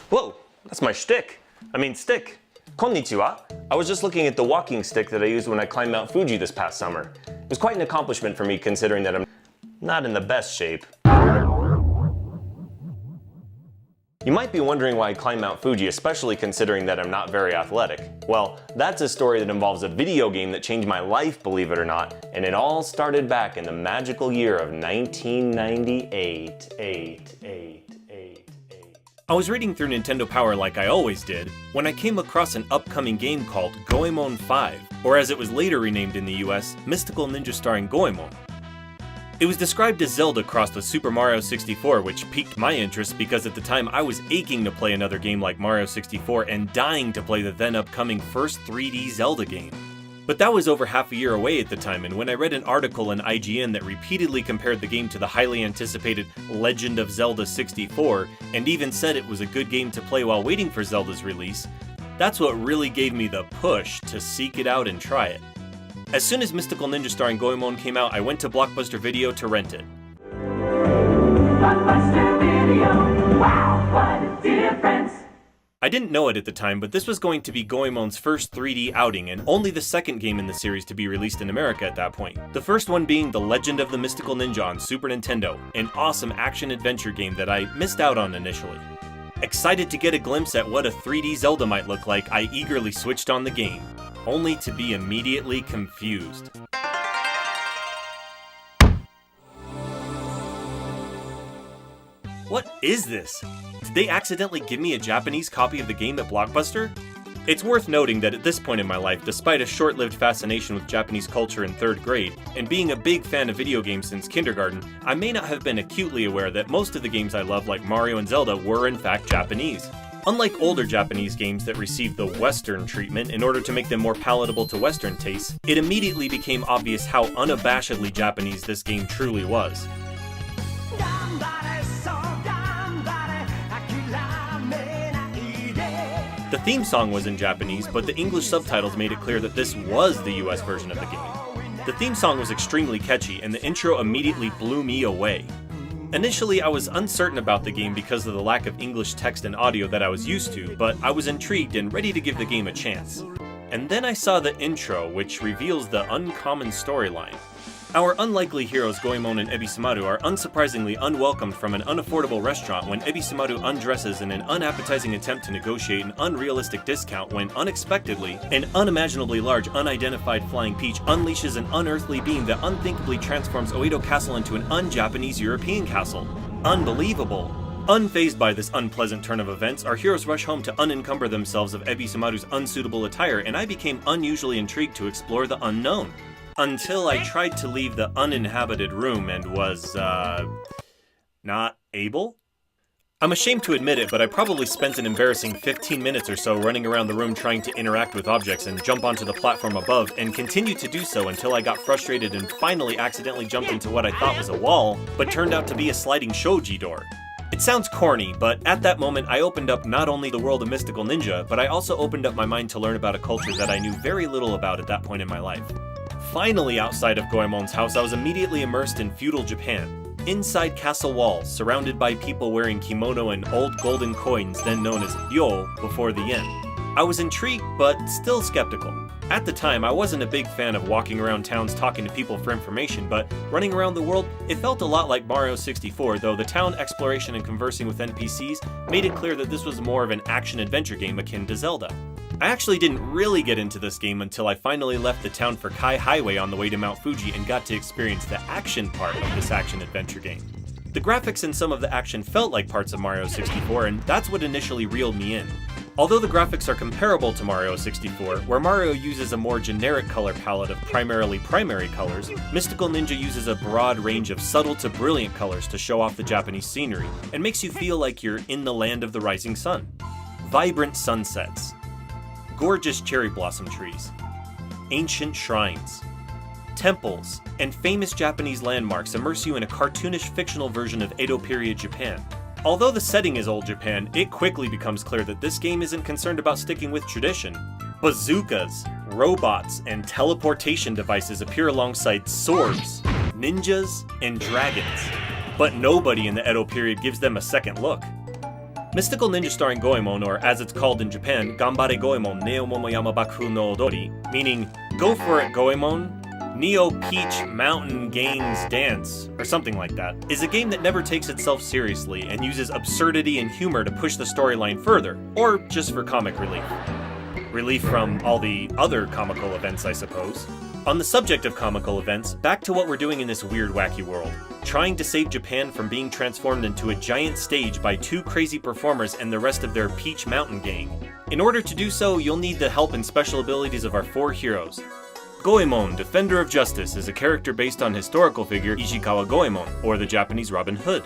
Whoa, that's my stick. Stick. Konnichiwa. I was just looking at the walking stick that I used when I climbed Mount Fuji this past summer. It was quite an accomplishment for me considering that I'm not in the best shape. You might be wondering why I climbed Mount Fuji, especially considering that I'm not very athletic. Well, that's a story that involves a video game that changed my life, believe it or not, and it all started back in the magical year of 1998. I was reading through Nintendo Power like I always did, when I came across an upcoming game called Goemon 5, or as it was later renamed in the US, Mystical Ninja Starring Goemon. It was described as Zelda crossed with Super Mario 64, which piqued my interest because at the time I was aching to play another game like Mario 64 and dying to play the then upcoming first 3D Zelda game. But that was over half a year away at the time, and when I read an article in IGN that repeatedly compared the game to the highly anticipated Legend of Zelda 64, and even said it was a good game to play while waiting for Zelda's release, that's what really gave me the push to seek it out and try it. As soon as Mystical Ninja Starring Goemon came out, I went to Blockbuster Video to rent it. Blockbuster Video, wow, what a difference! I didn't know it at the time, but this was going to be Goemon's first 3D outing, and only the second game in the series to be released in America at that point. The first one being The Legend of the Mystical Ninja on Super Nintendo, an awesome action-adventure game that I missed out on initially. Excited to get a glimpse at what a 3D Zelda might look like, I eagerly switched on the game, only to be immediately confused. What is this? Did they accidentally give me a Japanese copy of the game at Blockbuster? It's worth noting that at this point in my life, despite a short-lived fascination with Japanese culture in 3rd grade, and being a big fan of video games since kindergarten, I may not have been acutely aware that most of the games I love, like Mario and Zelda, were in fact Japanese. Unlike older Japanese games that received the Western treatment in order to make them more palatable to Western tastes, it immediately became obvious how unabashedly Japanese this game truly was. The theme song was in Japanese, but the English subtitles made it clear that this was the US version of the game. The theme song was extremely catchy, and the intro immediately blew me away. Initially, I was uncertain about the game because of the lack of English text and audio that I was used to, but I was intrigued and ready to give the game a chance. And then I saw the intro, which reveals the uncommon storyline. Our unlikely heroes Goemon and Ebisumaru are unsurprisingly unwelcomed from an unaffordable restaurant when Ebisumaru undresses in an unappetizing attempt to negotiate an unrealistic discount when unexpectedly, an unimaginably large unidentified flying peach unleashes an unearthly beam that unthinkably transforms Oedo Castle into an un-Japanese European castle. Unbelievable. Unfazed by this unpleasant turn of events, our heroes rush home to unencumber themselves of Ebisumaru's unsuitable attire, and I became unusually intrigued to explore the unknown. Until I tried to leave the uninhabited room and was, not able? I'm ashamed to admit it, but I probably spent an embarrassing 15 minutes or so running around the room trying to interact with objects and jump onto the platform above, and continued to do so until I got frustrated and finally accidentally jumped into what I thought was a wall, but turned out to be a sliding shoji door. It sounds corny, but at that moment I opened up not only the world of Mystical Ninja, but I also opened up my mind to learn about a culture that I knew very little about at that point in my life. Finally outside of Goemon's house, I was immediately immersed in feudal Japan. Inside castle walls, surrounded by people wearing kimono and old golden coins then known as ryo before the yen. I was intrigued, but still skeptical. At the time, I wasn't a big fan of walking around towns talking to people for information, but running around the world, it felt a lot like Mario 64, though the town exploration and conversing with NPCs made it clear that this was more of an action-adventure game akin to Zelda. I actually didn't really get into this game until I finally left the town for Kai Highway on the way to Mount Fuji and got to experience the action part of this action-adventure game. The graphics and some of the action felt like parts of Mario 64, and that's what initially reeled me in. Although the graphics are comparable to Mario 64, where Mario uses a more generic color palette of primarily primary colors, Mystical Ninja uses a broad range of subtle to brilliant colors to show off the Japanese scenery, and makes you feel like you're in the land of the rising sun. Vibrant sunsets, gorgeous cherry blossom trees, ancient shrines, temples, and famous Japanese landmarks immerse you in a cartoonish fictional version of Edo period Japan. Although the setting is old Japan, it quickly becomes clear that this game isn't concerned about sticking with tradition. Bazookas, robots, and teleportation devices appear alongside swords, ninjas, and dragons. But nobody in the Edo period gives them a second look. Mystical Ninja Starring Goemon, or as it's called in Japan, Gambare Goemon Neo Momoyama Bakufu no Odori, meaning Go for it Goemon, Neo Peach Mountain Games Dance, or something like that, is a game that never takes itself seriously and uses absurdity and humor to push the storyline further, or just for comic relief. Relief from all the other comical events, I suppose. On the subject of comical events, back to what we're doing in this weird, wacky world. Trying to save Japan from being transformed into a giant stage by two crazy performers and the rest of their Peach Mountain gang. In order to do so, you'll need the help and special abilities of our four heroes. Goemon, Defender of Justice, is a character based on historical figure Ishikawa Goemon, or the Japanese Robin Hood.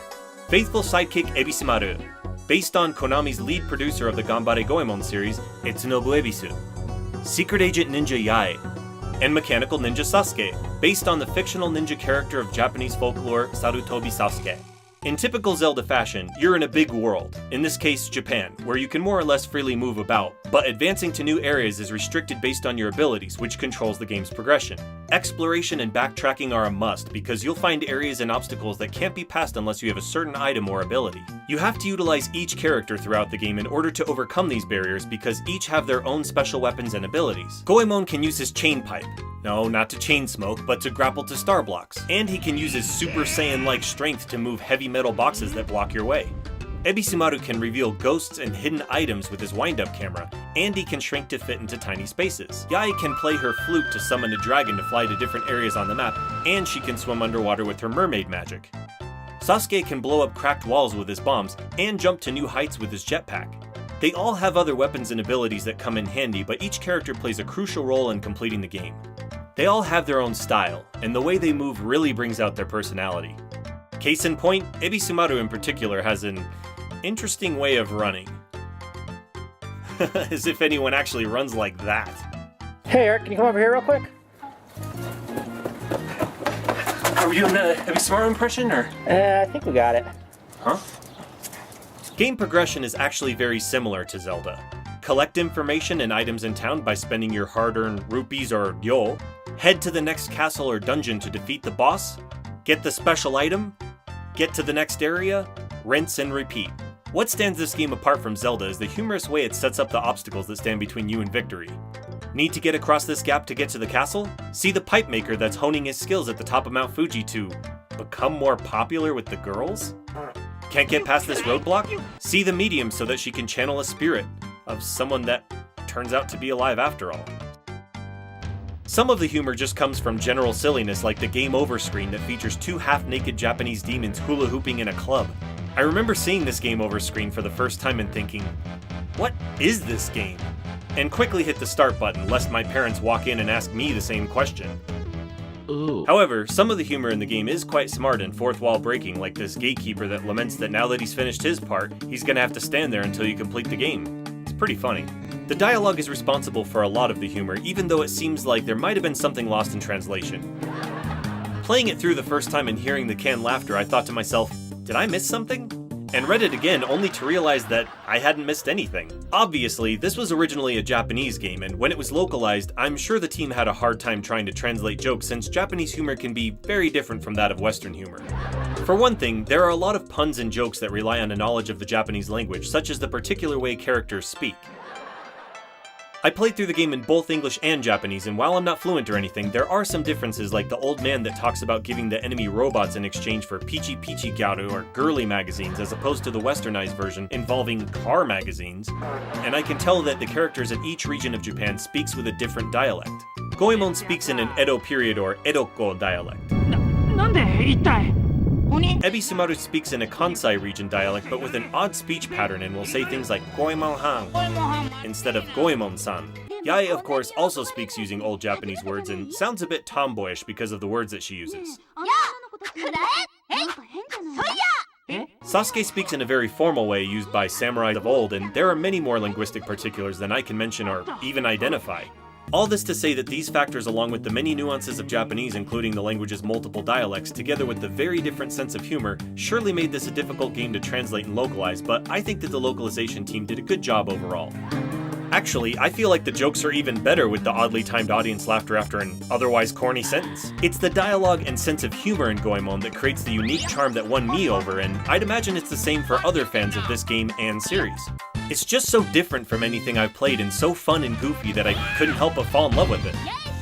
Faithful sidekick Ebisumaru, based on Konami's lead producer of the Gambare Goemon series, Etsunobu Ebisu. Secret Agent Ninja Yae, and Mechanical Ninja Sasuke, based on the fictional ninja character of Japanese folklore Sarutobi Sasuke. In typical Zelda fashion, you're in a big world, in this case Japan, where you can more or less freely move about, but advancing to new areas is restricted based on your abilities, which controls the game's progression. Exploration and backtracking are a must, because you'll find areas and obstacles that can't be passed unless you have a certain item or ability. You have to utilize each character throughout the game in order to overcome these barriers, because each have their own special weapons and abilities. Goemon can use his chain pipe. No, not to chain smoke, but to grapple to star blocks. And he can use his Super Saiyan-like strength to move heavy metal boxes that block your way. Ebisumaru can reveal ghosts and hidden items with his wind-up camera, and he can shrink to fit into tiny spaces. Yae can play her flute to summon a dragon to fly to different areas on the map, and she can swim underwater with her mermaid magic. Sasuke can blow up cracked walls with his bombs, and jump to new heights with his jetpack. They all have other weapons and abilities that come in handy, but each character plays a crucial role in completing the game. They all have their own style, and the way they move really brings out their personality. Case in point, Ebisumaru in particular has an interesting way of running. As if anyone actually runs like that. Hey Eric, can you come over here real quick? Are we doing a Ebisumaru impression, or? I think we got it. Huh? Game progression is actually very similar to Zelda. Collect information and items in town by spending your hard-earned rupees or ryo. Head to the next castle or dungeon to defeat the boss. Get the special item. Get to the next area. Rinse and repeat. What stands this game apart from Zelda is the humorous way it sets up the obstacles that stand between you and victory. Need to get across this gap to get to the castle? See the pipe maker that's honing his skills at the top of Mount Fuji to become more popular with the girls? Can't get past this roadblock? See the medium so that she can channel a spirit of someone that turns out to be alive after all. Some of the humor just comes from general silliness, like the game over screen that features two half-naked Japanese demons hula hooping in a club. I remember seeing this game over screen for the first time and thinking, what is this game? And quickly hit the start button lest my parents walk in and ask me the same question. Ooh. However, some of the humor in the game is quite smart and fourth wall breaking, like this gatekeeper that laments that now that he's finished his part, he's gonna have to stand there until you complete the game. It's pretty funny. The dialogue is responsible for a lot of the humor, even though it seems like there might have been something lost in translation. Playing it through the first time and hearing the canned laughter, I thought to myself, did I miss something? And read it again only to realize that I hadn't missed anything. Obviously, this was originally a Japanese game, and when it was localized, I'm sure the team had a hard time trying to translate jokes since Japanese humor can be very different from that of Western humor. For one thing, there are a lot of puns and jokes that rely on a knowledge of the Japanese language, such as the particular way characters speak. I played through the game in both English and Japanese, and while I'm not fluent or anything, there are some differences, like the old man that talks about giving the enemy robots in exchange for Pichi Pichi Gyaru or girly magazines, as opposed to the westernized version involving car magazines, and I can tell that the characters in each region of Japan speaks with a different dialect. Goemon speaks in an Edo period or Edoko dialect. Ebisumaru speaks in a Kansai region dialect, but with an odd speech pattern, and will say things like Goemon-han instead of Goemon-san. Yae, of course, also speaks using old Japanese words and sounds a bit tomboyish because of the words that she uses. Sasuke speaks in a very formal way used by samurais of old, and there are many more linguistic particulars than I can mention or even identify. All this to say that these factors, along with the many nuances of Japanese, including the language's multiple dialects, together with the very different sense of humor, surely made this a difficult game to translate and localize, but I think that the localization team did a good job overall. Actually, I feel like the jokes are even better with the oddly timed audience laughter after an otherwise corny sentence. It's the dialogue and sense of humor in Goemon that creates the unique charm that won me over, and I'd imagine it's the same for other fans of this game and series. It's just so different from anything I've played and so fun and goofy that I couldn't help but fall in love with it.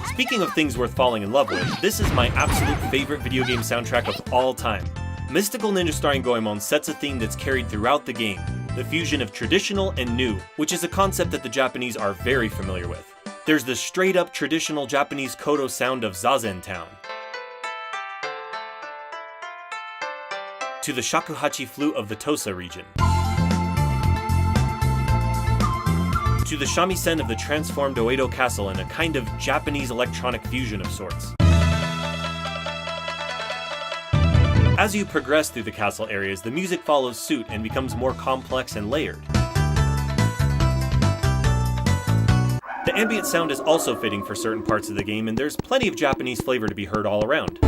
Speaking of things worth falling in love with, this is my absolute favorite video game soundtrack of all time. Mystical Ninja Starring Goemon sets a theme that's carried throughout the game, the fusion of traditional and new, which is a concept that the Japanese are very familiar with. There's the straight-up traditional Japanese koto sound of Zazen Town, to the shakuhachi flute of the Tosa region, to the shamisen of the transformed Oedo Castle in a kind of Japanese electronic fusion of sorts. As you progress through the castle areas, the music follows suit and becomes more complex and layered. The ambient sound is also fitting for certain parts of the game, and there's plenty of Japanese flavor to be heard all around.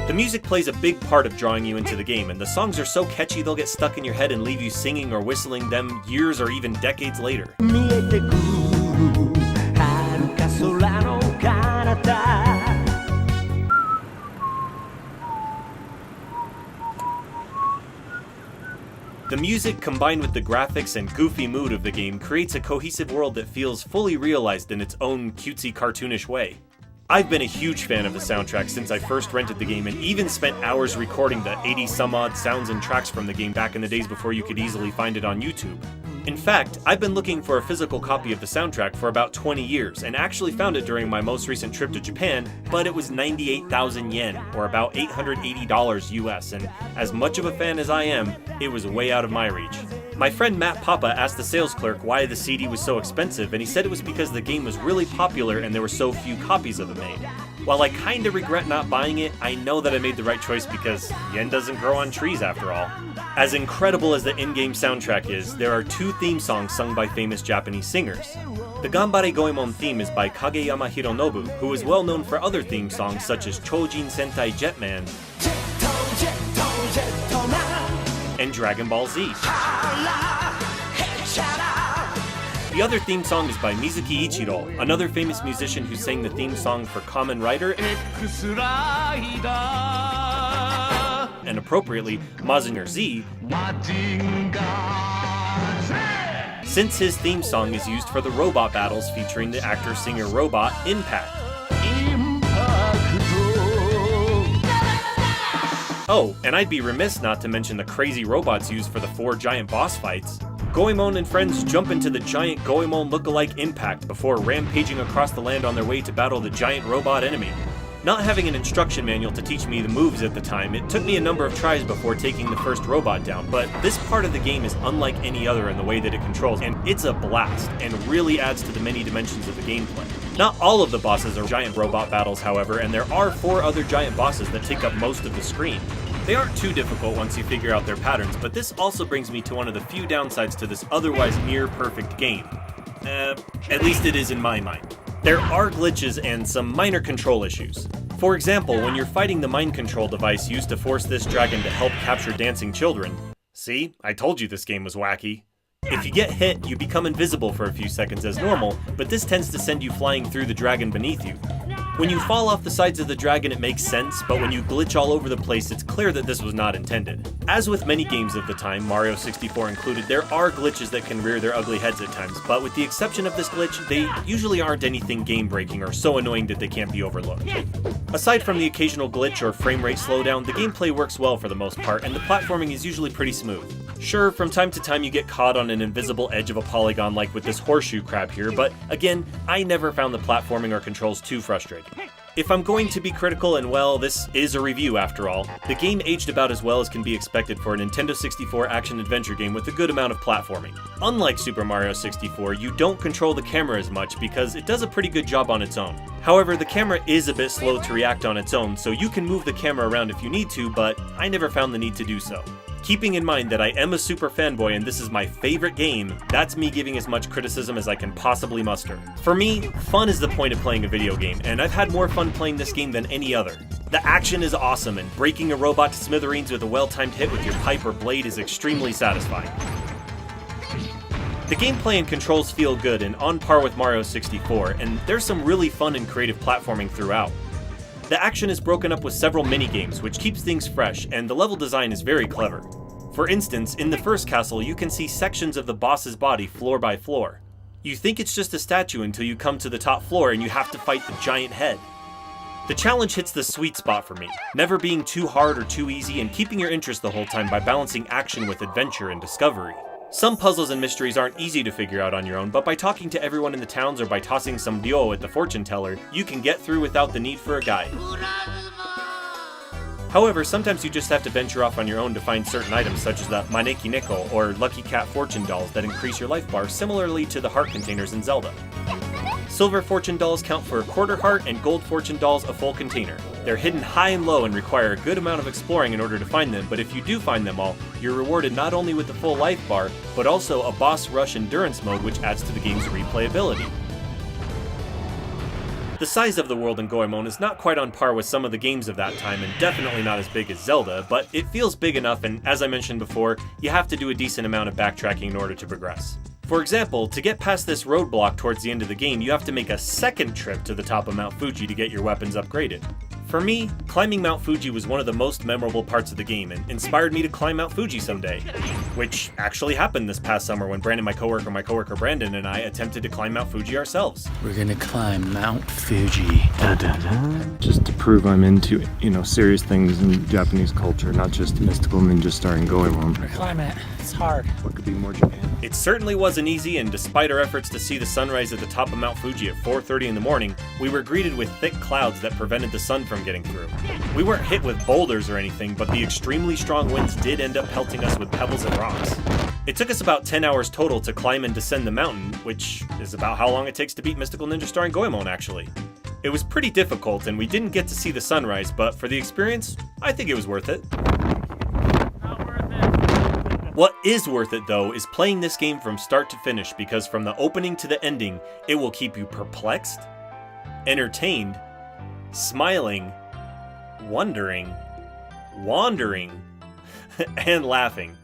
The music plays a big part of drawing you into the game, and the songs are so catchy they'll get stuck in your head and leave you singing or whistling them years or even decades later. The music, combined with the graphics and goofy mood of the game, creates a cohesive world that feels fully realized in its own cutesy, cartoonish way. I've been a huge fan of the soundtrack since I first rented the game and even spent hours recording the 80-some-odd sounds and tracks from the game back in the days before you could easily find it on YouTube. In fact, I've been looking for a physical copy of the soundtrack for about 20 years and actually found it during my most recent trip to Japan, but it was 98,000 yen, or about $880 US, and as much of a fan as I am, it was way out of my reach. My friend Matt Papa asked the sales clerk why the CD was so expensive, and he said it was because the game was really popular and there were so few copies of it made. While I kinda regret not buying it, I know that I made the right choice because yen doesn't grow on trees after all. As incredible as the in-game soundtrack is, there are 2 theme songs sung by famous Japanese singers. The Ganbare Goemon theme is by Kageyama Hironobu, who is well known for other theme songs such as Chojin Sentai Jetman and Dragon Ball Z. The other theme song is by Mizuki Ichiro, another famous musician who sang the theme song for Kamen Rider and appropriately, Mazinger Z, since his theme song is used for the robot battles featuring the actor-singer robot Impact. Oh, and I'd be remiss not to mention the crazy robots used for the 4 giant boss fights. Goemon and friends jump into the giant Goemon look-alike Impact before rampaging across the land on their way to battle the giant robot enemy. Not having an instruction manual to teach me the moves at the time, it took me a number of tries before taking the first robot down, but this part of the game is unlike any other in the way that it controls, and it's a blast, and really adds to the many dimensions of the gameplay. Not all of the bosses are giant robot battles, however, and there are 4 other giant bosses that take up most of the screen. They aren't too difficult once you figure out their patterns, but this also brings me to one of the few downsides to this otherwise near-perfect game. At least it is in my mind. There are glitches and some minor control issues. For example, when you're fighting the mind control device used to force this dragon to help capture dancing children. See, I told you this game was wacky. If you get hit, you become invisible for a few seconds as normal, but this tends to send you flying through the dragon beneath you. When you fall off the sides of the dragon, it makes sense, but when you glitch all over the place, it's clear that this was not intended. As with many games of the time, Mario 64 included, there are glitches that can rear their ugly heads at times, but with the exception of this glitch, they usually aren't anything game-breaking or so annoying that they can't be overlooked. Aside from the occasional glitch or frame rate slowdown, the gameplay works well for the most part, and the platforming is usually pretty smooth. Sure, from time to time you get caught on an invisible edge of a polygon like with this horseshoe crab here, but again, I never found the platforming or controls too frustrating. If I'm going to be critical, and well, this is a review after all, the game aged about as well as can be expected for a Nintendo 64 action-adventure game with a good amount of platforming. Unlike Super Mario 64, you don't control the camera as much because it does a pretty good job on its own. However, the camera is a bit slow to react on its own, so you can move the camera around if you need to, but I never found the need to do so. Keeping in mind that I am a super fanboy and this is my favorite game, that's me giving as much criticism as I can possibly muster. For me, fun is the point of playing a video game, and I've had more fun playing this game than any other. The action is awesome, and breaking a robot to smithereens with a well-timed hit with your pipe or blade is extremely satisfying. The gameplay and controls feel good and on par with Mario 64, and there's some really fun and creative platforming throughout. The action is broken up with several mini-games, which keeps things fresh, and the level design is very clever. For instance, in the first castle, you can see sections of the boss's body floor by floor. You think it's just a statue until you come to the top floor and you have to fight the giant head. The challenge hits the sweet spot for me, never being too hard or too easy and keeping your interest the whole time by balancing action with adventure and discovery. Some puzzles and mysteries aren't easy to figure out on your own, but by talking to everyone in the towns or by tossing some ryo at the fortune teller, you can get through without the need for a guide. However, sometimes you just have to venture off on your own to find certain items such as the Maneki Neko or Lucky Cat fortune dolls that increase your life bar similarly to the heart containers in Zelda. Silver fortune dolls count for a quarter heart and gold fortune dolls a full container. They're hidden high and low and require a good amount of exploring in order to find them, but if you do find them all, you're rewarded not only with the full life bar, but also a boss rush endurance mode which adds to the game's replayability. The size of the world in Goemon is not quite on par with some of the games of that time and definitely not as big as Zelda, but it feels big enough and, as I mentioned before, you have to do a decent amount of backtracking in order to progress. For example, to get past this roadblock towards the end of the game, you have to make a second trip to the top of Mount Fuji to get your weapons upgraded. For me, climbing Mount Fuji was one of the most memorable parts of the game and inspired me to climb Mount Fuji someday. Which actually happened this past summer when Brandon, my coworker Brandon, and I attempted to climb Mount Fuji ourselves. We're gonna climb Mount Fuji. Just to prove I'm into, serious things in Japanese culture, not just mystical ninja starring Goemon. We're climbing it. It's hard. What could be more Japan? It certainly wasn't easy, and despite our efforts to see the sunrise at the top of Mount Fuji at 4:30 in the morning, we were greeted with thick clouds that prevented the sun from getting through. We weren't hit with boulders or anything, but the extremely strong winds did end up pelting us with pebbles and rocks. It took us about 10 hours total to climb and descend the mountain, which is about how long it takes to beat Mystical Ninja Starring Goemon, actually. It was pretty difficult, and we didn't get to see the sunrise, but for the experience, I think it was worth it. What is worth it, though, is playing this game from start to finish, because from the opening to the ending, it will keep you perplexed, entertained, smiling, wondering, wandering, and laughing.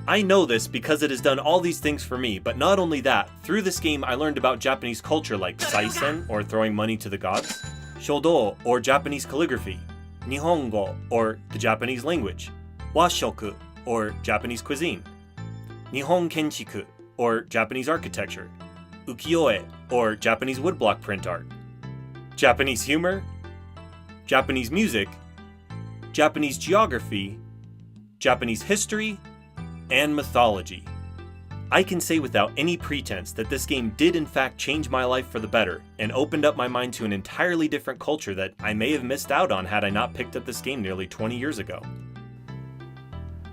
I know this because it has done all these things for me, but not only that, through this game I learned about Japanese culture like saisen, or throwing money to the gods, shodo, or Japanese calligraphy, nihongo, or the Japanese language, washoku, or Japanese cuisine, Nihon Kenshiku, or Japanese architecture, ukiyo-e, or Japanese woodblock print art, Japanese humor, Japanese music, Japanese geography, Japanese history, and mythology. I can say without any pretense that this game did in fact change my life for the better, and opened up my mind to an entirely different culture that I may have missed out on had I not picked up this game nearly 20 years ago.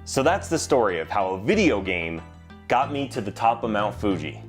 So that's the story of how a video game got me to the top of Mount Fuji.